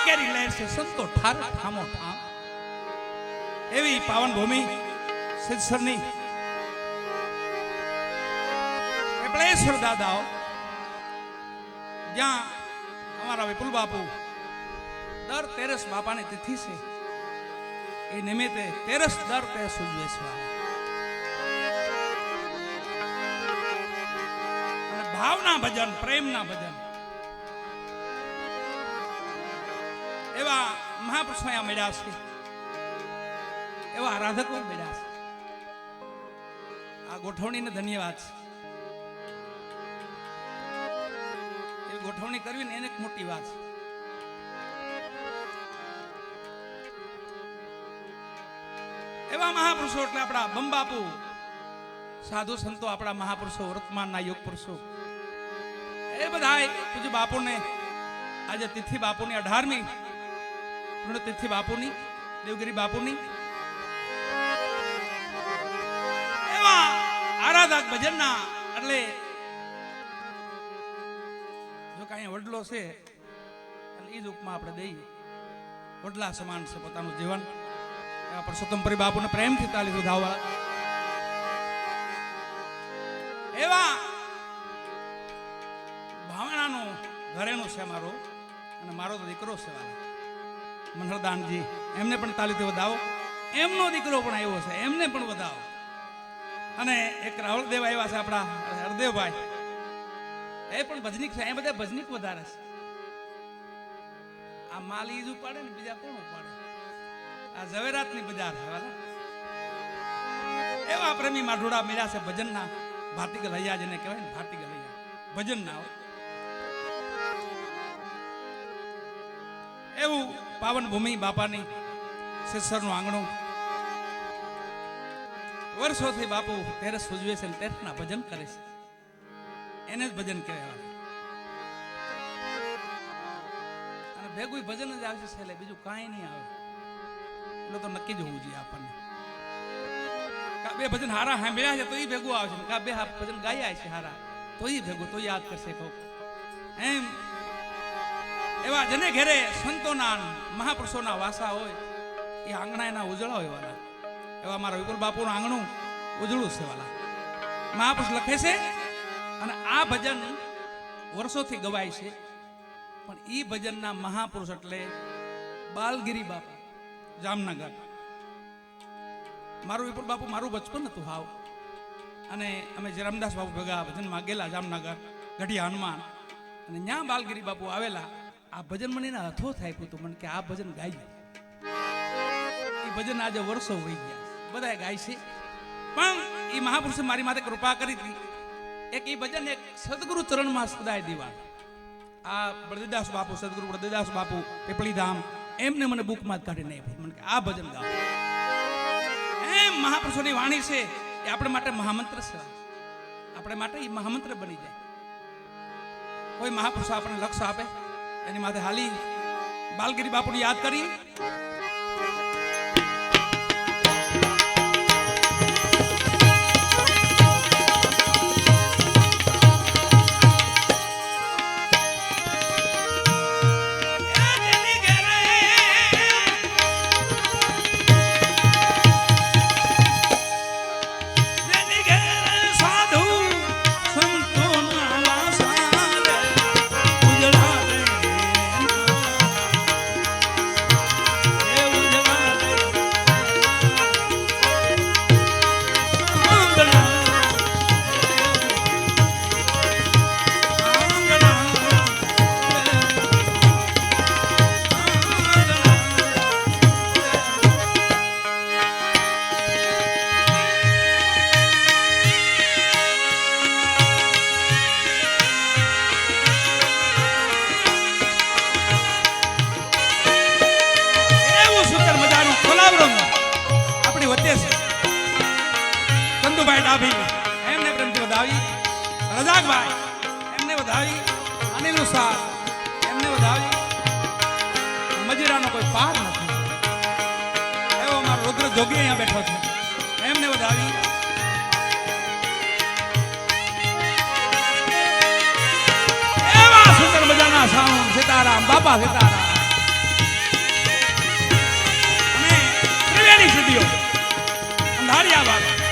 કેરી લહેર છે સંતો ઠાર ઠામો ઠામ એવી પાવન ભૂમિ સિદ્ધસરની કપલેશ્વર દાદાઓ જ્યાં અમારા વિપુલ બાપુ દર તેરસ બાપાની તિથિ છે એ નિમિત્તે તેરસ દર તેરસ ઉજવે છે અને ભાવના ભજન પ્રેમના ભજન એવા મહાપુરુષો અહીંયા મળ્યા છે એવા આરાધકો મળ્યા છે આ ગોઠવણીને ધન્યવાદ છે ગોઠવણી કરવી ને એને એક મોટી વાત છે એવા મહાપુરુષો એટલે આપણા બંબાપુ સાધુ સંતો આપણા મહાપુરુષો વર્તમાનના યોગ પુરુષો એ બધા પૂજ્ય બાપુને આજે તિથિ બાપુની 18મી પુણ્યતિથિ બાપુની દેવગિરી બાપુની એવા આરાધક ભજનના એટલે જો કાંઈ વડલો છે એટલે એ જ ઉપમા આપણે દઈએ વડલા સમાન છે પોતાનું જીવન એવા પરસોત્તમપુરી બાપુને પ્રેમથી તાલી વધાવવા એવા ભાવનાનું ઘરેણું છે મારો અને મારો તો દીકરો છે વાલા મનહરદાનજી એમને પણ તાલીથી વધાવો એમનો દીકરો પણ આવ્યો છે એમને પણ વધાવો અને એક રાહુલદેવ આવ્યા છે આપણા હરદેવભાઈ એ પણ ભજનીક છે એ બધા ભજનીક વધારે છે આ માલી જ ઉપાડે ને બીજા કોણ ઉપાડે આ ઝવેરાતની બજાર છે વાલા એવા પ્રેમી માઢોડા મળ્યા છે ભજનના ભાતીગલ હૈયા જેને કહેવાય ને ભાતીગલ હૈયા ભજનના એવું પાવન ભૂમિ બાપાની સિદ્ધસરનું આંગણું વર્ષોથી બાપુ તેરસ ઉજવે છે તેરસના ભજન કરે છે એને જ ભજન કહેવાય અને ભેગું ભજન જ આવશે છેલ્લે બીજું કાંઈ નહીં આવે એટલે તો નક્કી જ હોવું જોઈએ આપણને કા બે ભજન હારા સાંભળ્યા છે તો એ ભેગું આવશે કા બે ભજન ગાયા છે હારા તો એ ભેગું તો યાદ કરશે કહું એમ એવા જેને ઘેરે સંતોના મહાપુરુષોના વાસા હોય એ આંગણા એના ઉજળા હોય વાલા એવા મારા વિપુલ બાપુનું આંગણું ઉજળું છે વાલા મહાપુરુષ લખે છે અને આ ભજન વર્ષોથી ગવાય છે પણ એ ભજનના મહાપુરુષ એટલે બાલગીરી બાપા જામનગર મારું વિપુલ બાપુ મારું બચપન હતું હાવ અને અમે જયરામદાસ બાપુ ભેગા ભજનમાં ગયેલા જામનગર ગઢિયા હનુમાન અને ત્યાં બાલગીરી બાપુ આવેલા આ ભજન મને એના હથો થાય પૂતું મને કે આ ભજન ગાઈ એ ભજન આજે વર્ષો વહી ગયા બધા ગાય છે પણ એ મહાપુરુષે મારી માથે કૃપા કરી હતી એક એ ભજન એક સદગુરુ ચરણમાં સદાય દીવા આ બળદેવદાસ બાપુ સદગુરુ બળદેવદાસ બાપુ પીપળી ધામ એમને મને બુકમાં જ કાઢી નહીં મને કે આ ભજન ગાઓ એમ મહાપુરુષોની વાણી છે એ આપણે માટે મહામંત્ર છે આપણે માટે એ મહામંત્ર બની જાય કોઈ મહાપુરુષ આપણને લક્ષ્ય આપે એની માથે હાલી બાલગીરી બાપુને યાદ કરી એમને પ્રેમથી વધાવી રજાકભાઈ એમને વધાવી અનિલ ઉસાર એમને વધાવી મજીરાનો કોઈ પાર નથી એવો અમારો રુદ્ર જોગી અહીંયા બેઠો છે એમને વધાવી એવા સુંદર મજાના સાઉન્ડ સીતારામ બાપા સીતારામ કરી દો અંધારિયા બાબા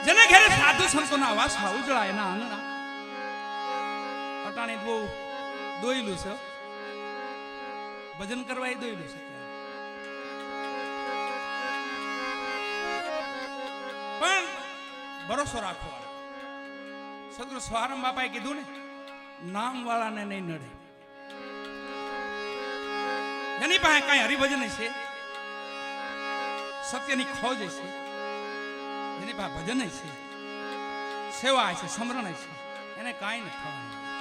જેને ઘેરે સાધુ સંતોના વાસા ઉજળા એના આંગણા અટાણી બહુ દોયલું છે ભજન કરવા એ દોયલું છે પણ ભરોસો રાખવાનો સદગુરુ સ્વારામ બાપાએ કીધું ને નામ વાળાને નહીં નડે જેની પાસે કઈ હરિભજન છે સત્યની ખોજ છે જેની પાસે ભજન છે સેવા છે સમરણ છે એને કાંઈ નથી થવાનું